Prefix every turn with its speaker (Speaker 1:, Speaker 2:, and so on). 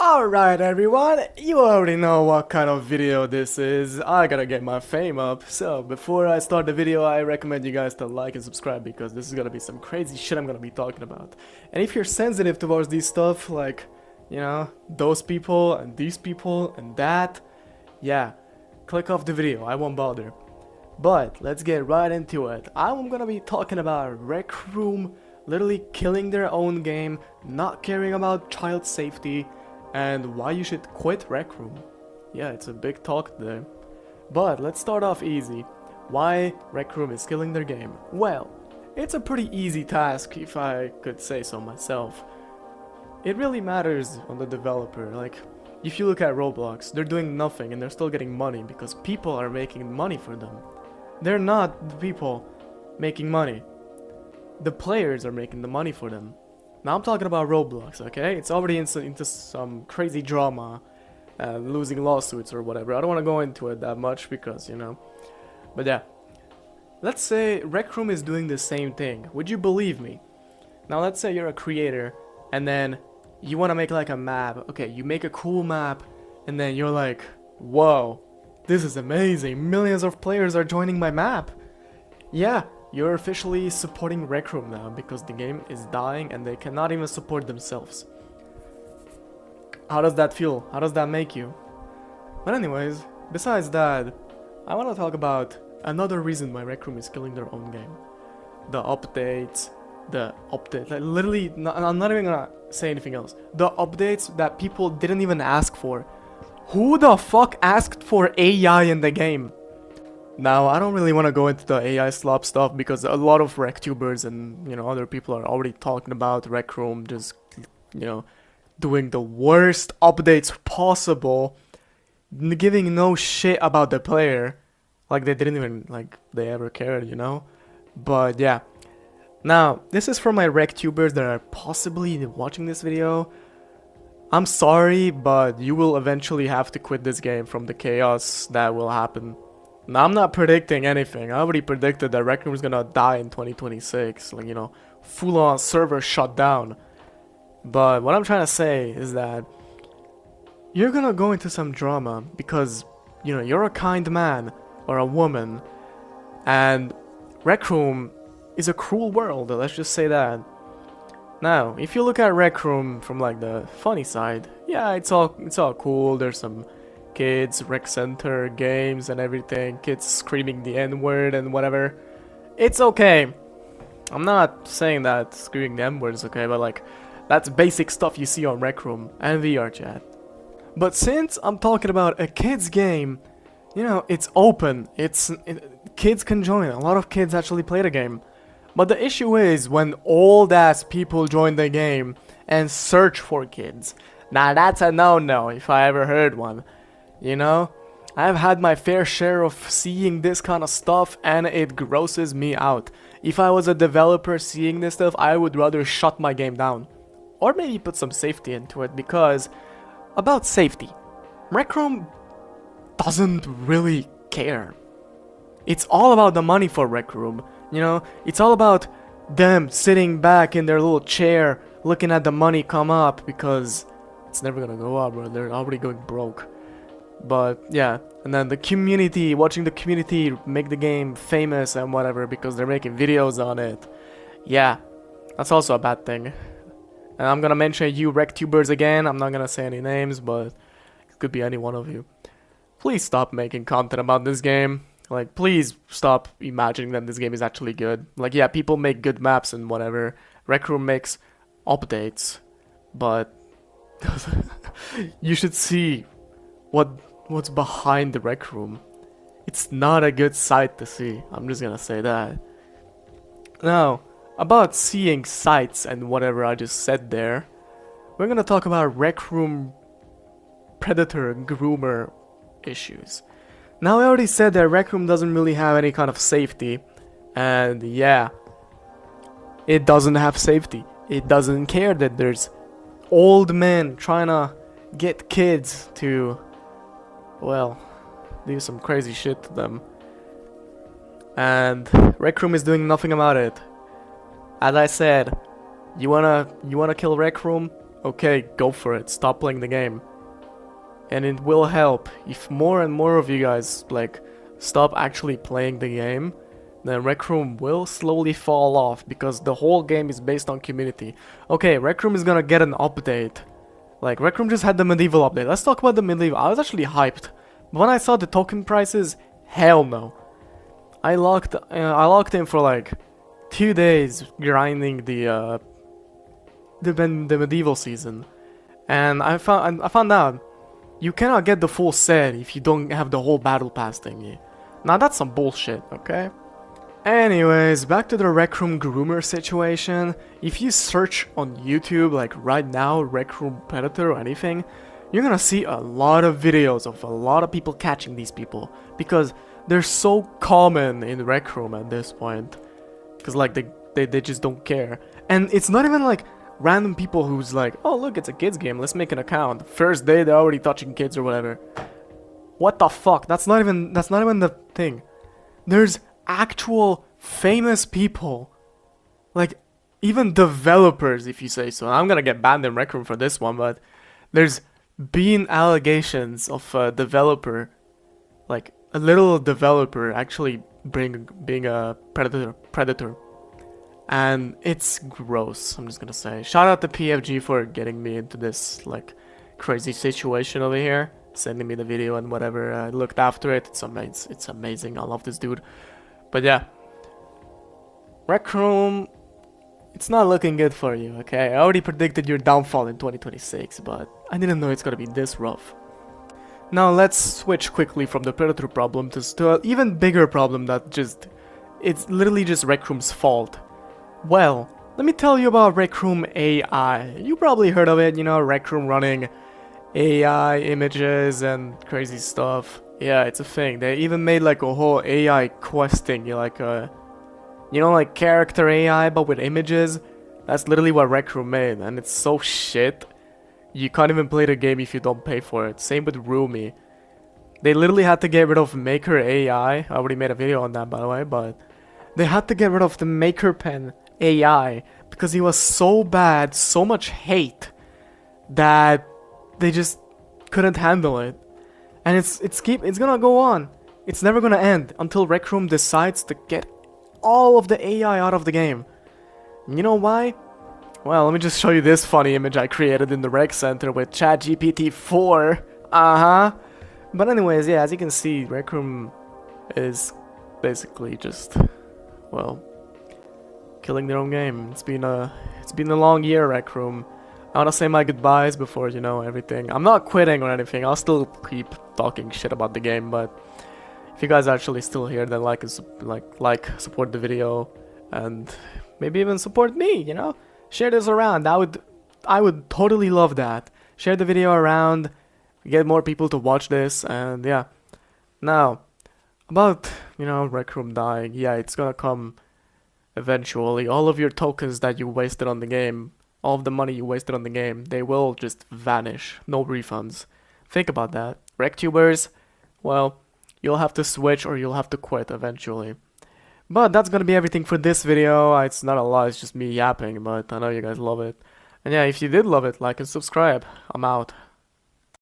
Speaker 1: Alright everyone, you already know what kind of video this is. I gotta get my fame up. So before I start the video, I recommend you guys to like and subscribe because this is gonna be some crazy shit I'm gonna be talking about. And if you're sensitive towards these stuff, like, you know, those people and these people and that, yeah, click off the video, I won't bother. But let's get right into it. I'm gonna be talking about Rec Room literally killing their own game, not caring about child safety, and why you should quit Rec Room. Yeah, it's a big talk there. But let's start off easy. Why Rec Room is killing their game? Well, it's a pretty easy task if I could say so myself. It really matters on the developer. Like, if you look at Roblox, they're doing nothing and they're still getting money because people are making money for them. They're not the people making money. The players are making the money for them. Now I'm talking about Roblox, okay? It's already into some crazy drama, losing lawsuits or whatever. I don't want to go into it that much because, you know. But yeah. Let's say Rec Room is doing the same thing. Would you believe me? Now let's say you're a creator and then you want to make like a map. Okay, you make a cool map and then you're like, whoa, this is amazing. Millions of players are joining my map. Yeah. You're officially supporting Rec Room now because the game is dying and they cannot even support themselves. How does that feel? How does that make you? But anyways, besides that, I want to talk about another reason why Rec Room is killing their own game. The updates, like literally, I'm not even gonna say anything else. The updates that people didn't even ask for. Who the fuck asked for AI in the game? Now, I don't really want to go into the AI slop stuff because a lot of RecTubers and, you know, other people are already talking about Rec Room just, you know, doing the worst updates possible, giving no shit about the player, like they didn't even, like, they ever cared, you know? But yeah. Now, this is for my RecTubers that are possibly watching this video. I'm sorry, but you will eventually have to quit this game from the chaos that will happen. Now, I'm not predicting anything. I already predicted that Rec Room is gonna die in 2026. Like, you know, full-on server shut down. But what I'm trying to say is that you're gonna go into some drama because, you know, you're a kind man or a woman. And Rec Room is a cruel world, let's just say that. Now, if you look at Rec Room from like the funny side, yeah, it's all cool. There's some kids, rec center, games and everything, kids screaming the N-word and whatever. It's okay. I'm not saying that screaming the N-word is okay, but like, that's basic stuff you see on Rec Room and VR chat. But since I'm talking about a kid's game, you know, it's open, kids can join, a lot of kids actually play the game. But the issue is when old ass people join the game and search for kids. Now that's a no-no if I ever heard one. You know, I've had my fair share of seeing this kind of stuff and it grosses me out. If I was a developer seeing this stuff, I would rather shut my game down. Or maybe put some safety into it because, about safety, Rec Room doesn't really care. It's all about the money for Rec Room, you know, it's all about them sitting back in their little chair looking at the money come up because it's never gonna go up, bro. They're already going broke. But yeah, and then the community, watching the community make the game famous and whatever because they're making videos on it. Yeah, that's also a bad thing. And I'm gonna mention you RecTubers again. I'm not gonna say any names, but it could be any one of you. Please stop making content about this game. Like, please stop imagining that this game is actually good. Like, yeah, people make good maps and whatever. Rec Room makes updates, but you should see what's behind the Rec Room. It's not a good sight to see. I'm just gonna say that. Now, about seeing sights and whatever I just said there, we're gonna talk about Rec Room predator groomer issues. Now, I already said that Rec Room doesn't really have any kind of safety, and yeah, it doesn't have safety. It doesn't care that there's old men trying to get kids to, well, do some crazy shit to them. And Rec Room is doing nothing about it. As I said, you wanna kill Rec Room? okay, go for it. Stop playing the game. And it will help if more and more of you guys like stop actually playing the game. Then Rec Room will slowly fall off because the whole game is based on community. Okay, Rec Room is gonna get an update. Like, Rec Room just had the medieval update. Let's talk about the medieval. I was actually hyped. But when I saw the token prices, hell no. I locked in for like 2 days grinding the medieval season. And I found out you cannot get the full set if you don't have the whole battle pass thingy. Now that's some bullshit, okay? Anyways, back to the Rec Room groomer situation. If you search on YouTube, like right now, Rec Room Predator or anything, you're gonna see a lot of videos of a lot of people catching these people. Because they're so common in Rec Room at this point. Because like they just don't care. And it's not even like random people who's like, oh look, it's a kids game, let's make an account. First day they're already touching kids or whatever. What the fuck? That's not even the thing. There's actual famous people, like even developers, if you say so. I'm gonna get banned in Rec Room for this one, but there's been allegations of a developer, like a little developer, actually being a predator, and it's gross. I'm just gonna say, shout out to PFG for getting me into this like crazy situation over here, sending me the video and whatever. I looked after it. It's amazing. I love this dude. But yeah, Rec Room, it's not looking good for you, okay? I already predicted your downfall in 2026, but I didn't know it's gonna be this rough. Now let's switch quickly from the Predator problem to an even bigger problem that it's literally just Rec Room's fault. Well, let me tell you about Rec Room AI. You probably heard of it, you know, Rec Room running AI images and crazy stuff. Yeah, it's a thing. They even made like a whole AI questing, like you know, like character AI but with images. That's literally what Rec Room made, and it's so shit. You can't even play the game if you don't pay for it. Same with Roomy. They literally had to get rid of Maker AI. I already made a video on that, by the way, but they had to get rid of the Maker Pen AI because he was so bad, so much hate, that they just couldn't handle it. And it's gonna go on. It's never gonna end until Rec Room decides to get all of the AI out of the game. You know why? Well, let me just show you this funny image I created in the Rec Center with ChatGPT 4. But anyways, yeah, as you can see, Rec Room is basically just, well, killing their own game. It's been a long year, Rec Room. I wanna say my goodbyes before, you know, everything. I'm not quitting or anything. I'll still keep talking shit about the game, but if you guys are actually still here, then support the video, and maybe even support me, you know? Share this around. I would totally love that. Share the video around, get more people to watch this, and yeah. Now, about, you know, Rec Room dying, yeah, it's gonna come eventually. All of your tokens that you wasted on the game, all of the money you wasted on the game, they will just vanish. No refunds. Think about that. RecTubers, well, you'll have to switch or you'll have to quit eventually. But that's gonna be everything for this video. It's not a lot, it's just me yapping, but I know you guys love it. And yeah, if you did love it, like and subscribe. I'm out.